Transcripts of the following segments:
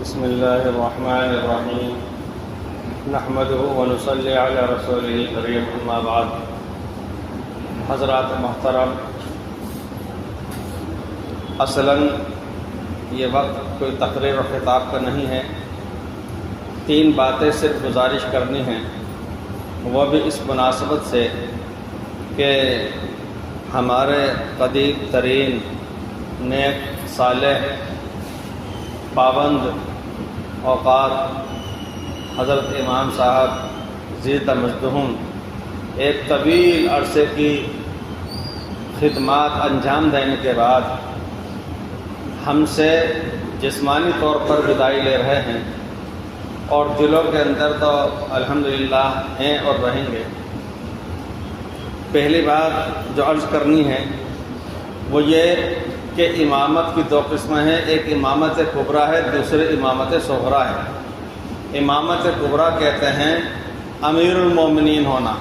بسم اللہ الرحمن الرحیم نحمدہ ونصلی علی رسولہ الکریم اما بعد۔ حضرات محترم، اصلاً یہ وقت کوئی تقریر و خطاب کا نہیں ہے، 3 باتیں صرف گزارش کرنی ہیں، وہ بھی اس مناسبت سے کہ ہمارے قدیم ترین نیک صالح پابند اوقات حضرت امام صاحب زیدہ مجدہم ایک طویل عرصے کی خدمات انجام دینے کے بعد ہم سے جسمانی طور پر وداعی لے رہے ہیں، اور دلوں کے اندر تو الحمدللہ ہیں اور رہیں گے۔ پہلی بات جو عرض کرنی ہے وہ یہ کہ امامت کی 2 قسمیں ہیں، ایک امامت کبریٰ ہے، دوسری امامت صغریٰ ہے۔ امامت کبریٰ کہتے ہیں امیر المومنین ہونا،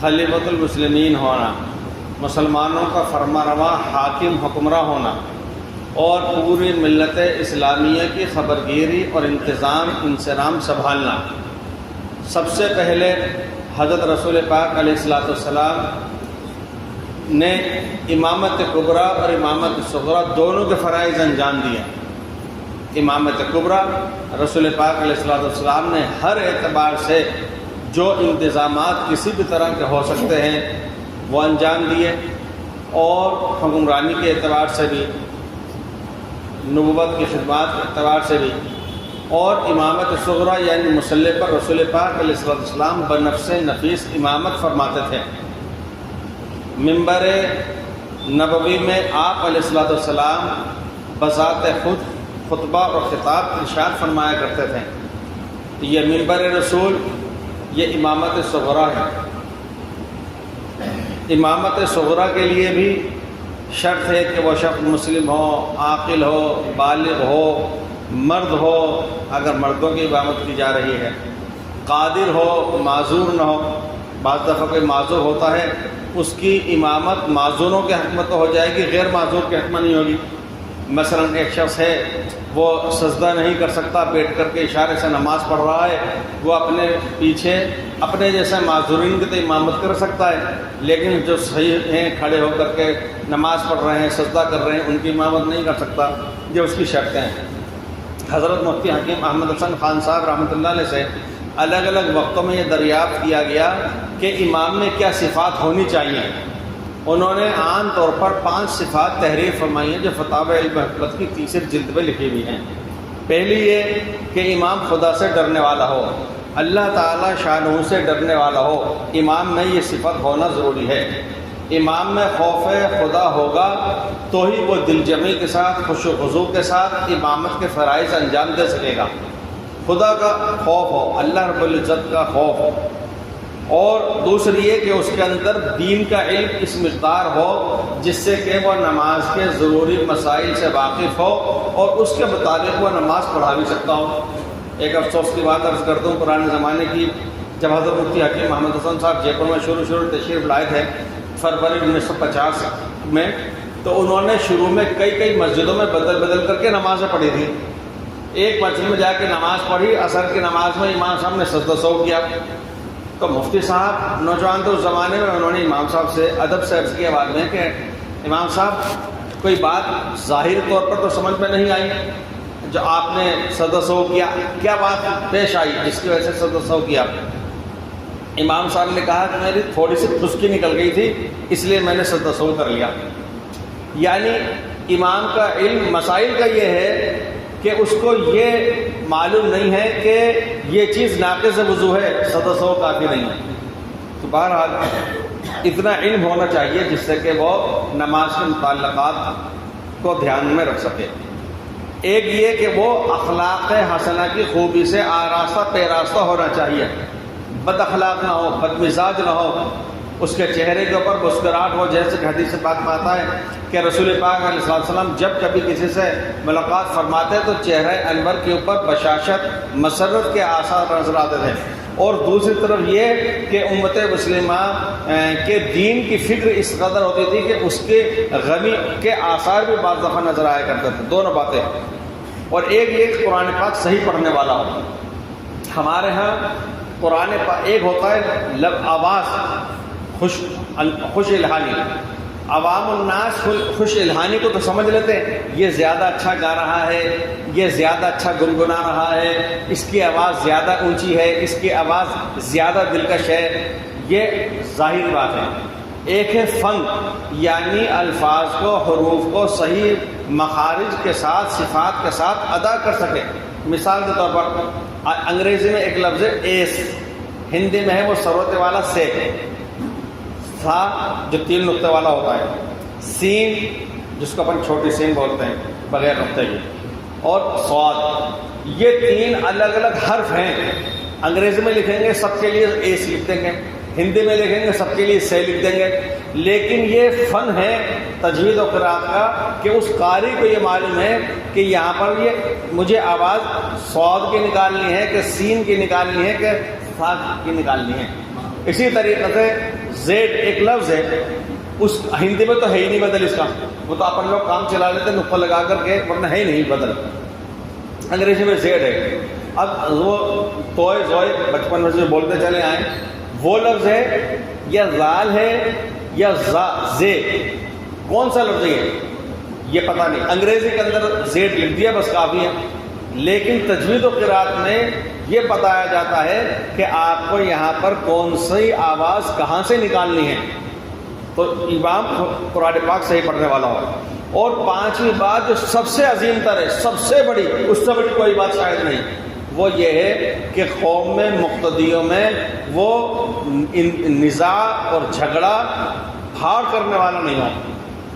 خلیفۃ المسلمین ہونا، مسلمانوں کا فرمانروا حاکم حکمراں ہونا، اور پوری ملت اسلامیہ کی خبرگیری اور انضمام سنبھالنا۔ سب سے پہلے حضرت رسول پاک علیہ الصلوۃ والسلام نے امامت کبریٰ اور امامت صغریٰ دونوں کے فرائض انجام دیا۔ امامت کبریٰ رسول پاک علیہ الصلوۃ والسلام نے ہر اعتبار سے جو انتظامات کسی بھی طرح کے ہو سکتے ہیں وہ انجام دیے، اور حکمرانی کے اعتبار سے بھی، نبوت کی خدمات کے اعتبار سے بھی، اور امامت صغریٰ یعنی مصلی پر رسول پاک علیہ الصلوۃ والسلام بنفس نفیس امامت فرماتے تھے۔ منبر نبوی میں آپ علیہ الصلوۃ والسلام بذات خود خطبہ اور خطاب ارشاد فرمایا کرتے تھے۔ یہ منبر رسول، یہ امامت صغریٰ ہے۔ امامت صغریٰ کے لیے بھی شرط ہے کہ وہ شخص مسلم ہو، عاقل ہو، بالغ ہو، مرد ہو اگر مردوں کی امامت کی جا رہی ہے، قادر ہو، معذور نہ ہو۔ بعض دفعہ کوئی معذور ہوتا ہے، اس کی امامت معذوروں کے حق میں تو ہو جائے گی، غیر معذور کے حق میں نہیں ہوگی۔ مثلا ایک شخص ہے، وہ سجدہ نہیں کر سکتا، بیٹھ کر کے اشارے سے نماز پڑھ رہا ہے، وہ اپنے پیچھے اپنے جیسے معذورین کی تو امامت کر سکتا ہے، لیکن جو صحیح ہیں کھڑے ہو کر کے نماز پڑھ رہے ہیں، سجدہ کر رہے ہیں، ان کی امامت نہیں کر سکتا۔ یہ اس کی شرطیں ہیں۔ حضرت مفتی حکیم احمد حسن خان صاحب رحمۃ اللہ علیہ سے الگ الگ وقتوں میں یہ دریافت کیا گیا کہ امام میں کیا صفات ہونی چاہیے۔ انہوں نے عام طور پر 5 صفات تحریر فرمائی ہیں جو فتاوی علم حکمت کی 3 جلد میں لکھی ہوئی ہیں۔ پہلی یہ کہ امام خدا سے ڈرنے والا ہو، اللہ تعالیٰ شانہ سے ڈرنے والا ہو۔ امام میں یہ صفت ہونا ضروری ہے۔ امام میں خوف خدا ہوگا تو ہی وہ دل جمعی کے ساتھ، خشوع و خضوع کے ساتھ امامت کے فرائض انجام دے سکے گا۔ خدا کا خوف ہو، اللہ رب العزت کا خوف ہو، اور دوسری یہ کہ اس کے اندر دین کا علم اس مقدار ہو جس سے کہ وہ نماز کے ضروری مسائل سے واقف ہو اور اس کے مطابق وہ نماز پڑھا بھی سکتا ہو۔ ایک افسوس کی بات عرض کرتا ہوں، پرانے زمانے کی، جب حضرت مفتی حکیم محمد حسن صاحب جے پور میں شروع تشریف لائے تھے فروری 1950 میں، تو انہوں نے شروع میں کئی مسجدوں میں بدل کر کے نمازیں پڑھی تھی۔ ایک مسجد میں جا کے نماز پڑھی، عصر کی نماز میں امام صاحب نے سجدہ سہو کیا، تو مفتی صاحب نوجوان تھے اس زمانے میں، انہوں نے امام صاحب سے ادب سے عرض کی آواز میں کہ امام صاحب کوئی بات ظاہری طور پر تو سمجھ میں نہیں آئی جو آپ نے سجدہ سہو کیا، کیا بات پیش آئی جس کی وجہ سے سجدہ سہو کیا؟ امام صاحب نے کہا کہ میری تھوڑی سی خشکی نکل گئی تھی، اس لیے میں نے سجدہ سہو کر لیا۔ یعنی امام کا علم مسائل کا یہ ہے کہ اس کو یہ معلوم نہیں ہے کہ یہ چیز ناقض وضو ہے، سجدہ سہو کافی نہیں ہے۔ تو بہرحال اتنا علم ہونا چاہیے جس سے کہ وہ نماز کے متعلقات کو دھیان میں رکھ سکے۔ ایک یہ کہ وہ اخلاق حسنہ کی خوبی سے آراستہ پیراستہ ہونا چاہیے، بد اخلاق نہ ہو، بد مزاج نہ ہو، اس کے چہرے کے اوپر مسکراہٹ ہو، جیسے کہ حدیث پاک میں آتا ہے کہ رسول پاک علیہ الصلوۃ والسلام جب کبھی کسی سے ملاقات فرماتے تو چہرہ انور کے اوپر بشاشت، مسرت کے آثار نظر آتے تھے۔ اور دوسری طرف یہ کہ امت مسلمہ کے دین کی فکر اس قدر ہوتی تھی کہ اس کے غمی کے آثار بھی بعض دفعہ نظر آیا کرتے تھے۔ دونوں باتیں، اور ایک یہ قرآن پاک صحیح پڑھنے والا ہو. ہمارے ہاں قرآن پاک ایک ہوتا ہے آواز خوش الحانی. عوام الناس خوش الحانی کو تو سمجھ لیتے ہیں، یہ زیادہ اچھا گا رہا ہے، یہ زیادہ اچھا گنگنا رہا ہے، اس کی آواز زیادہ اونچی ہے، اس کی آواز زیادہ دلکش ہے. یہ ظاہر بات ہے. ایک ہے فن، یعنی الفاظ کو حروف کو صحیح مخارج کے ساتھ صفات کے ساتھ ادا کر سکے. مثال کے طور پر انگریزی میں ایک لفظ ہے ایس، ہندی میں ہے وہ سروتے والا سے، تھا جو 3 نقطے والا ہوتا ہے، سین جس کو اپن چھوٹی سین بولتے ہیں بغیر نقطے کی، اور صاد. یہ 3 الگ الگ حرف ہیں. انگریزی میں لکھیں گے سب کے لیے ایس لکھ دیں گے، ہندی میں لکھیں گے سب کے لیے سے لکھ دیں گے. لیکن یہ فن ہے تجوید و قرات کا کہ اس قاری کو یہ معلوم ہے کہ یہاں پر یہ مجھے آواز صاد کی نکالنی ہے کہ سین کی نکالنی ہے کہ صاد کی نکالنی ہے. اسی طریقے سے زیڈ ایک لفظ ہے، اس ہندی میں تو ہے ہی نہیں بدل اس کا، وہ تو اپن لوگ کام چلا لیتے نقطہ لگا کر کے، ورنہ ہے ہی نہیں بدل. انگریزی میں زیڈ ہے. اب وہ توئے زوئے بچپن میں سے بولتے چلے آئیں، وہ لفظ ہے یا زال ہے یا زے، کون سا لفظ ہے یہ پتہ نہیں. انگریزی کے اندر زیڈ لکھ دیا بس کافی ہے. لیکن تجوید و قرات میں یہ بتایا جاتا ہے کہ آپ کو یہاں پر کون سی آواز کہاں سے نکالنی ہے. تو امام قرآن پاک صحیح پڑھنے والا ہو. اور 5ویں بات جو سب سے عظیم تر ہے، سب سے بڑی، اس سے بڑی کوئی بات شاید نہیں، وہ یہ ہے کہ قوم میں مقتدیوں میں وہ نزاع اور جھگڑا پھاڑ کرنے والا نہیں ہو.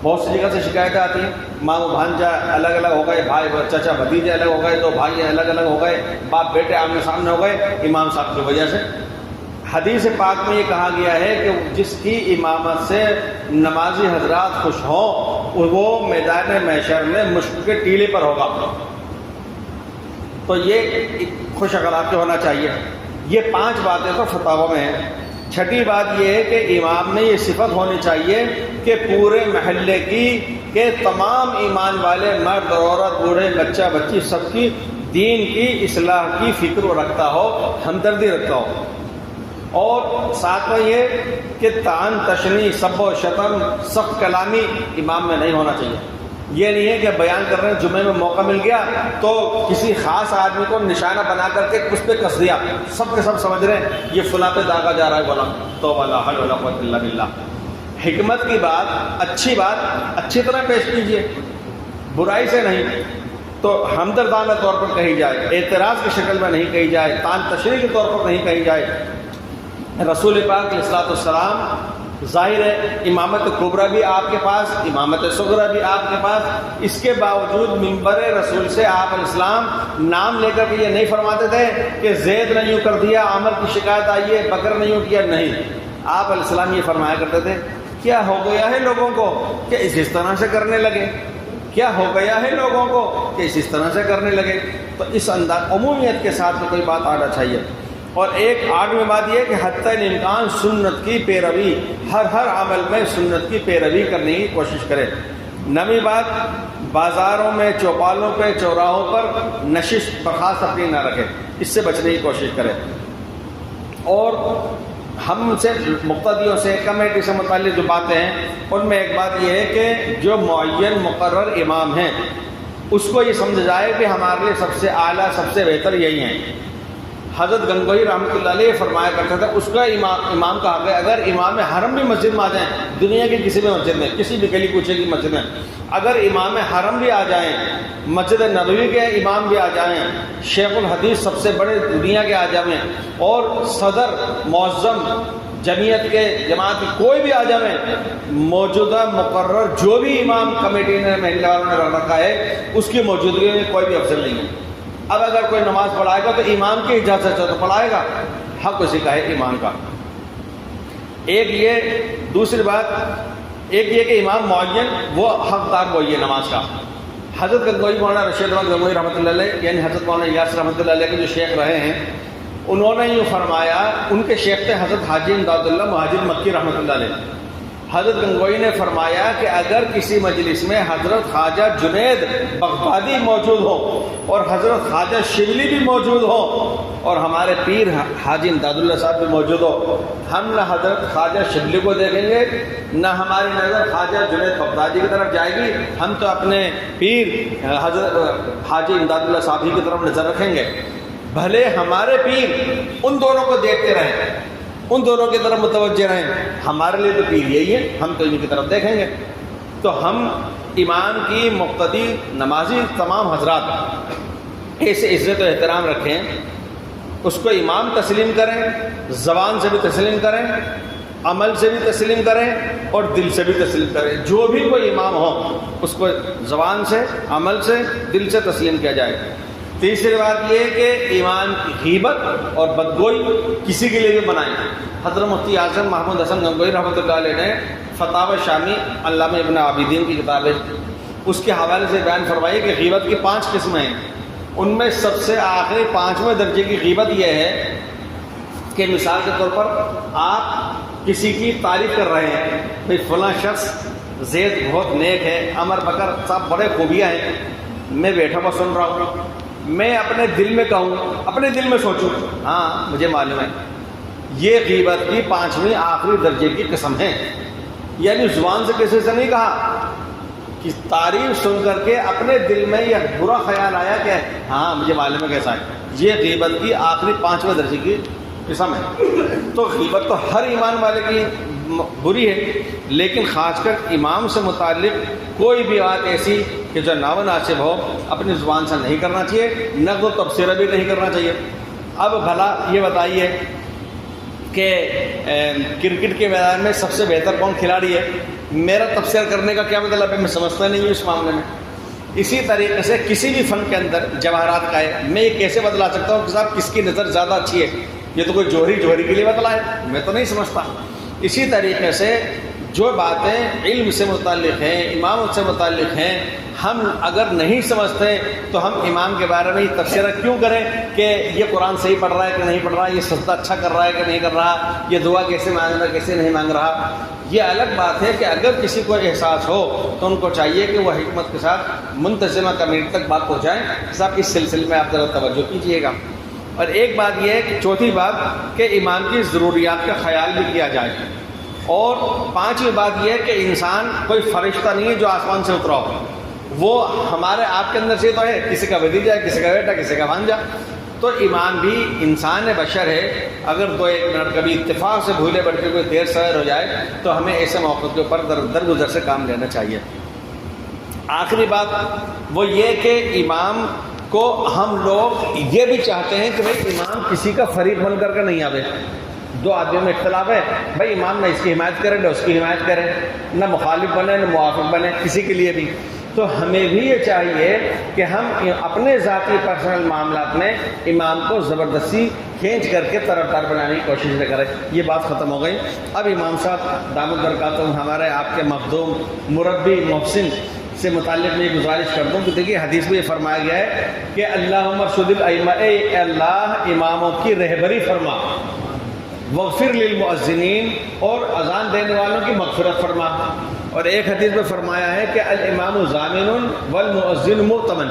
بہت سی جگہ سے شکایتیں آتی ہیں، ماموں بھانجا الگ الگ ہو گئے، بھائی چچا بھتیجے الگ ہو گئے، 2 بھائی الگ الگ ہو گئے، باپ بیٹے آمنے سامنے ہو گئے امام صاحب کی وجہ سے. حدیث پاک میں یہ کہا گیا ہے کہ جس کی امامت سے نمازی حضرات خوش ہوں وہ میدان محشر میں مشک کے ٹیلے پر ہوگا. تو یہ خوش اخلاقی ہونا چاہیے. یہ 5 باتیں تو فتاوی میں ہیں. 6ٹھی بات یہ ہے کہ امام میں یہ صفت ہونی چاہیے کہ پورے محلے کی کہ تمام ایمان والے مرد عورت بوڑھے بچہ بچی سب کی دین کی اصلاح کی فکر رکھتا ہو، ہمدردی رکھتا ہو. اور ساتھ میں یہ کہ طعن تشنیع سب و شتم سخت کلامی امام میں نہیں ہونا چاہیے. یہ نہیں ہے کہ بیان کر رہے ہیں جمعے میں موقع مل گیا تو کسی خاص آدمی کو نشانہ بنا کر کے اس پہ کس دیا، سب کے سب سمجھ رہے ہیں یہ فلاں پہ داغا جا رہا ہے، بولا تو ولا حول ولا قوت الا باللہ. حکمت کی بات، اچھی بات اچھی طرح پیش کیجیے، برائی سے نہیں. تو ہمدردانہ طور پر کہی جائے، اعتراض کی شکل میں نہیں کہی جائے، طعن تشریح کے طور پر نہیں کہی جائے. رسول پاک علیہ الصلوۃ والسلام ظاہر ہے امامت کبریٰ بھی آپ کے پاس، امامت صغریٰ بھی آپ کے پاس، اس کے باوجود منبر رسول سے آپ علیہ السلام نام لے کر یہ نہیں فرماتے تھے کہ زید نے یوں کر دیا، عامر کی شکایت آئی ہے، بکر نے یوں کیا. نہیں، آپ علیہ السلام یہ فرمایا کرتے تھے کیا ہو گیا ہے لوگوں کو کہ اس طرح سے کرنے لگے، کیا ہو گیا ہے لوگوں کو کہ اس طرح سے کرنے لگے. تو اس انداز عمومیت کے ساتھ کوئی بات آنا چاہیے. اور ایک 8ویں بات یہ کہ حتی الامکان سنت کی پیروی، ہر عمل میں سنت کی پیروی کرنے کی کوشش کرے. 9ویں بات بازاروں میں چوپالوں پہ چوراہوں پر نشش برخاست اپنی نہ رکھے، اس سے بچنے کی کوشش کرے. اور ہم سے مقتدیوں سے کمیٹی سے متعلق جو باتیں ہیں ان میں ایک بات یہ ہے کہ جو معین مقرر امام ہیں اس کو یہ سمجھ جائے کہ ہمارے لیے سب سے اعلیٰ سب سے بہتر یہی ہیں. حضرت گنگوہی رحمۃ اللہ علیہ فرمایا کرتا تھا اس کا امام کا حق ہے، اگر امام حرم بھی مسجد میں آ جائیں، دنیا کی کسی بھی مسجد میں، کسی بھی گلی کوچے کی مسجد میں اگر امام حرم بھی آ جائیں، مسجد نبوی کے امام بھی آ جائیں، شیخ الحدیث سب سے بڑے دنیا کے آ جائیں، اور صدر معظم جمعیت کے جماعت کے کوئی بھی آ جائیں، موجودہ مقرر جو بھی امام کمیٹی نے محلے والوں نے رکھ رکھا ہے اس کی موجودگی میں کوئی بھی افضل نہیں ہے. اب اگر کوئی نماز پڑھائے گا تو امام کی اجازت سے تو پڑھائے گا، حق اسی کا ہے امام کا. ایک یہ، دوسری بات ایک یہ کہ امام معین وہ حقدار وہی ہے نماز کا. حضرت گنگوہی مولانا رشید احمد گنگوہی رحمۃ اللہ علیہ یعنی حضرت مولانا الیاس رحمۃ اللہ علیہ کے جو شیخ رہے ہیں انہوں نے یوں فرمایا، ان کے شیخ تھے حضرت حاجی امداد اللہ مہاجر مکی رحمۃ اللہ علیہ. حضرت گنگوئی نے فرمایا کہ اگر کسی مجلس میں حضرت خواجہ جنید بغدادی موجود ہو اور حضرت خواجہ شبلی بھی موجود ہو اور ہمارے پیر حاجی امداد اللہ صاحب بھی موجود ہو، ہم نہ حضرت خواجہ شبلی کو دیکھیں گے نہ ہماری نظر خواجہ جنید بغدادی کی طرف جائے گی، ہم تو اپنے پیر حضرت حاجی امداد اللہ صاحب کی طرف نظر رکھیں گے، بھلے ہمارے پیر ان دونوں کو دیکھتے رہیں، ان دونوں کی طرف متوجہ رہیں، ہمارے لیے تو پیر یہی ہے، ہم تو ان کی طرف دیکھیں گے۔ تو ہم امام کی مقتدی نمازی تمام حضرات ایسے عزت و احترام رکھیں، اس کو امام تسلیم کریں، زبان سے بھی تسلیم کریں، عمل سے بھی تسلیم کریں اور دل سے بھی تسلیم کریں۔ جو بھی کوئی امام ہو اس کو زبان سے، عمل سے، دل سے تسلیم کیا جائے۔ تیسری بات یہ ہے کہ امام کی غیبت اور بدگوئی کسی کے لیے بھی بنائیں۔ حضرت مفتی اعظم محمود حسن گنگوئی رحمۃ اللہ علیہ نے فتاوی شامی علامہ ابن عابدین کی کتاب ہے، اس کے حوالے سے بیان فرمائی کہ غیبت کی 5 قسمیں ہیں۔ ان میں سب سے آخری 5ویں درجے کی غیبت یہ ہے کہ مثال کے طور پر آپ کسی کی تعریف کر رہے ہیں، بھئی فلاں شخص زید بہت نیک ہے، عمر بکر صاحب بڑے خوبیاں ہیں، میں بیٹھا ہوا سن رہا ہوں، میں اپنے دل میں کہوں، اپنے دل میں سوچوں ہاں مجھے معلوم ہے، یہ غیبت کی 5ویں آخری درجے کی قسم ہے۔ یعنی زبان سے کسی سے نہیں کہا کہ تعریف سن کر کے اپنے دل میں یہ برا خیال آیا کہ ہاں مجھے معلوم ہے کیسا ہے، یہ غیبت کی آخری 5ویں درجے کی قسم ہے۔ تو غیبت تو ہر ایمان والے کی بری ہے، لیکن خاص کر امام سے متعلق کوئی بھی بات ایسی کہ جو نامناسب ہو اپنی زبان سے نہیں کرنا چاہیے، نقد و تبصرہ بھی نہیں کرنا چاہیے۔ اب بھلا یہ بتائیے کہ کرکٹ کے میدان میں سب سے بہتر کون کھلاڑی ہے؟ میرا تبصرہ کرنے کا کیا مطلب ہے؟ میں سمجھتا نہیں ہوں اس معاملے میں۔ اسی طریقے سے کسی بھی فن کے اندر جواہرات کا ہے، میں یہ کیسے بتلا سکتا ہوں کہ صاحب کس کی نظر زیادہ اچھی ہے؟ یہ تو کوئی جوہری کے لیے بتلائے، میں تو نہیں سمجھتا۔ اسی طریقے سے جو باتیں علم سے متعلق ہیں، امام سے متعلق ہیں، ہم اگر نہیں سمجھتے تو ہم امام کے بارے میں یہ تبصرہ کیوں کریں کہ یہ قرآن صحیح پڑھ رہا ہے کہ نہیں پڑھ رہا، یہ سجدہ اچھا کر رہا ہے کہ نہیں کر رہا، یہ دعا کیسے مانگ رہا ہے کیسے نہیں مانگ رہا۔ یہ الگ بات ہے کہ اگر کسی کو احساس ہو تو ان کو چاہیے کہ وہ حکمت کے ساتھ منتظمہ کمیٹی تک بات پہنچائیں۔ صاحب اس سلسلے میں آپ ذرا توجہ کیجیے گا۔ اور ایک بات یہ ہے کہ چوتھی بات کہ امام کی ضروریات کا خیال بھی کیا جائے۔ اور 5ویں بات یہ ہے کہ انسان کوئی فرشتہ نہیں ہے جو آسمان سے اترا ہو، وہ ہمارے آپ کے اندر سے تو ہے، کسی کا بھتیجا ہے، کسی کا بیٹا، کسی کا بھانجا۔ تو امام بھی انسان بشر ہے، اگر 2-1 منٹ کبھی اتفاق سے بھولے بڑھ کے کوئی دیر سیر ہو جائے تو ہمیں ایسے موقع کے اوپر درگزر سے کام لینا چاہیے۔ آخری بات وہ یہ کہ امام کو ہم لوگ یہ بھی چاہتے ہیں کہ بھائی امام کسی کا فریق بن کر کے نہیں آوے۔ 2 آدمیوں میں اختلاف ہے، بھائی امام نہ اس کی حمایت کرے نہ اس کی حمایت کرے، نہ مخالف بنے نہ موافق بنے کسی کے لیے بھی۔ تو ہمیں بھی یہ چاہیے کہ ہم اپنے ذاتی پرسنل معاملات میں امام کو زبردستی کھینچ کر کے طرفدار بنانے کی کوشش نہ کریں۔ یہ بات ختم ہو گئی۔ اب امام صاحب دامت برکاتہم ہمارے آپ کے مخدوم مربی محسن سے متعلق میں یہ گزارش کر دوں کہ دیکھیے حدیث میں یہ فرمایا گیا ہے کہ اللہم ارشد الائمہ، اے اللہ اماموں کی رہبری فرما، واغفر للمؤذنین اور اذان دینے والوں کی مغفرت فرما۔ اور ایک حدیث میں فرمایا ہے کہ الامام ضامن والمؤذن مؤتمن،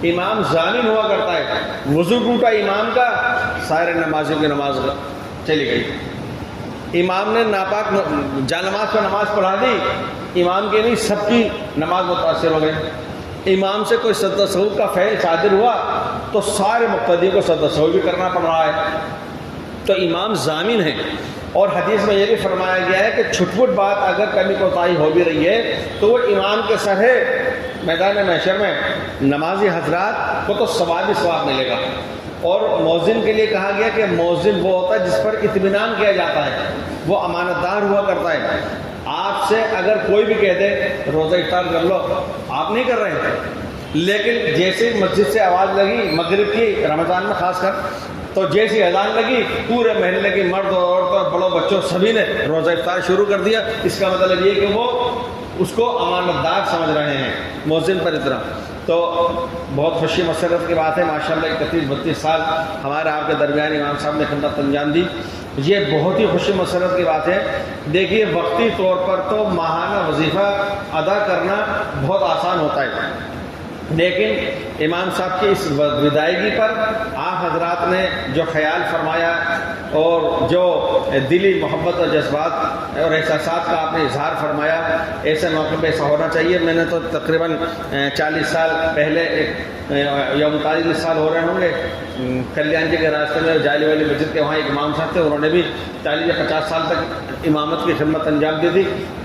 امام ضامن ہوا کرتا ہے، وضو ٹوٹا امام کا سارے نمازیوں کی نماز چلی گئی، امام نے ناپاک جانماز کو نماز پڑھا دی، امام کے نہیں سب کی نماز متاثر ہو گئی۔ امام سے کوئی سجدہ سہو کا فعل صادر ہوا تو سارے مقتدیوں کو سجدہ سہو بھی کرنا پڑ رہا ہے۔ تو امام ضامن ہے۔ اور حدیث میں یہ بھی فرمایا گیا ہے کہ چھٹ پٹ بات اگر کمی کوتاہی ہو بھی رہی ہے تو وہ امام کے سر ہے، میدان محشر میں نمازی حضرات کو تو ثواب ہی ثواب ملے گا۔ اور مؤذن کے لیے کہا گیا کہ مؤذن وہ ہوتا ہے جس پر اطمینان کیا جاتا ہے، وہ امانت دار ہوا کرتا ہے۔ آپ سے اگر کوئی بھی کہہ دے روزہ افطار کر لو، آپ نہیں کر رہے ہیں، لیکن جیسے مسجد سے آواز لگی مغرب کی، رمضان میں خاص کر، تو جیسی اذان لگی پورے محلے کے مرد اور عورتوں اور بڑوں بچوں سبھی نے روزہ افطار شروع کر دیا۔ اس کا مطلب یہ کہ وہ اس کو امانت دار سمجھ رہے ہیں مؤذن پر اتنا۔ تو بہت خوشی مسرت کی بات ہے، ماشاءاللہ 31-32 سال ہمارے آپ کے درمیان امام صاحب نے خدمت انجام دی۔ یہ بہت ہی خوشی مسرت کی بات ہے۔ دیکھیے وقتی طور پر تو ماہانہ وظیفہ ادا کرنا بہت آسان ہوتا ہے، لیکن امام صاحب کی اس ودائیگی پر آپ حضرات نے جو خیال فرمایا اور جو دلی محبت اور جذبات اور احساسات کا آپ نے اظہار فرمایا، ایسے موقع پہ ایسا ہونا چاہیے۔ میں نے تو تقریباً 40 سال پہلے یوم 40 سال ہو رہے ہوں گے، کلیان جی کے راستے میں جالی والی مسجد کے وہاں ایک امام صاحب تھے، انہوں نے بھی 40 یا 50 سال تک امامت کی خدمت انجام دی تھی۔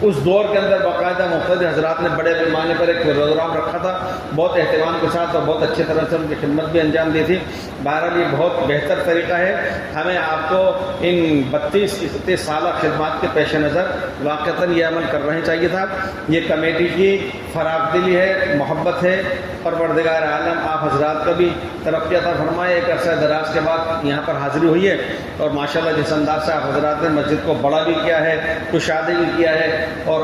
اس دور کے اندر باقاعدہ مقتدی حضرات نے بڑے پیمانے پر ایک پروگرام رکھا تھا، بہت اہتمام کے ساتھ اور بہت اچھی طرح سے ان کی خدمت بھی انجام دی تھی۔ بہرحال یہ بہت بہتر طریقہ ہے، ہمیں آپ کو ان 32 سالہ خدمات کے پیش نظر واقعتاً یہ عمل کرنا ہی چاہیے تھا۔ یہ کمیٹی کی فراخ دلی ہے، محبت ہے۔ پروردگار عالم آپ حضرات کا بھی ترقی عطا فرمائے۔ ایک عرصہ دراز کے بعد یہاں پر حاضری ہوئی ہے اور ماشاءاللہ جس انداز سے آپ حضرات نے مسجد کو بڑا بھی کیا ہے، کشادگی بھی کیا ہے اور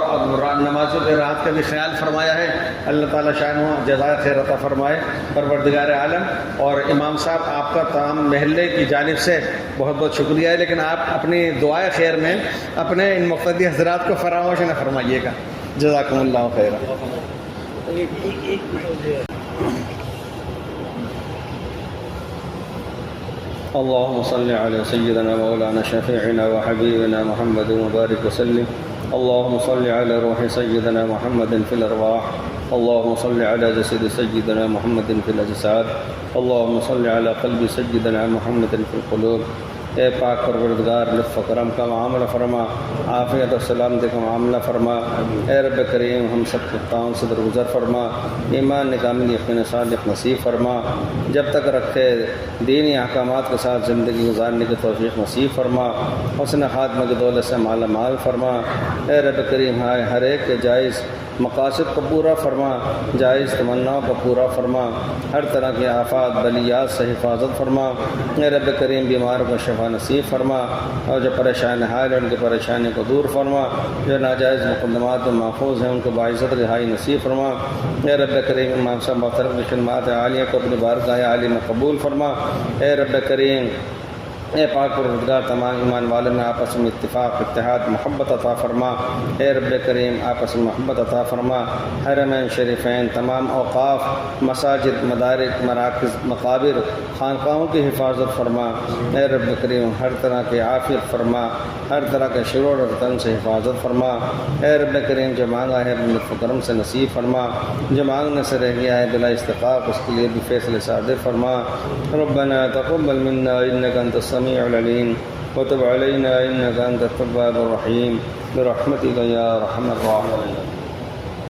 نمازوں کے رات کا بھی خیال فرمایا ہے۔ اللہ تعالیٰ شان ہو جزائے خیر عطا فرمائے پروردگار عالم۔ اور امام صاحب آپ کا تمام محلے کی جانب سے بہت بہت شکریہ ہے، لیکن آپ اپنی دعائے خیر میں اپنے ان مقتدی حضرات کو فراموش نہ فرمائیے گا۔ جزاکم اللہ خیر۔ اللهم صل على سيدنا مولانا شفيعنا وحبيبنا محمد وبارك وسلم. اللهم صل على روح سيدنا محمد في الأرواح. اللهم صل على جسد سيدنا محمد في الأجساد. اللهم صل على قلب سيدنا محمد في القلوب. اے پاک پروردگار لطف و کرم کا معاملہ فرما، عافیت و سلامتی کا معاملہ فرما۔ اے رب کریم ہم سب کے خطاؤں سے درگزر فرما، ایمان کامل یقین صادق نصیب فرما، جب تک رکھے دینی احکامات کے ساتھ زندگی گزارنے کی توفیق نصیب فرما، حسن خاتمہ کی دولت سے مالا مال فرما۔ اے رب کریم ہر ایک کے جائز مقاصد کو پورا فرما، جائز تمناؤں کو پورا فرما، ہر طرح کی آفات بلیات سے حفاظت فرما۔ اے رب کریم بیماروں کو شفا نصیب فرما، اور جو پریشان حال ہیں ان کی پریشانی کو دور فرما، جو ناجائز مقدمات میں محفوظ ہیں ان کو باعزت رہائی نصیب فرما۔ اے رب کریم امام صاحب محترم کی خدمات عالیہ کو اپنی بارگاہ عالی میں قبول فرما۔ اے رب کریم اے پاک پروردگار تمام ایمان والوں میں آپس میں اتفاق، اتحاد، محبت عطا فرما۔ اے رب کریم آپس میں محبت عطا فرما۔ حرمین شریفین، تمام اوقاف، مساجد، مدارس، مراکز، مقابر، خانقاہوں کی حفاظت فرما۔ اے رب کریم ہر طرح کی عافیت فرما، ہر طرح کے شرور اور فتن سے حفاظت فرما۔ اے رب کریم جو مانگا ہے اپنے لطف و کرم سے نصیب فرما، جو مانگنے سے رہ گیا ہے بلا استحقاق اس کے لیے بھی فیصلے صادر فرما۔ ربنا تقبل منا انک انت السميع العليم وتب علينا إنك أنت التواب الرحيم برحمتك يا أرحم الراحمين۔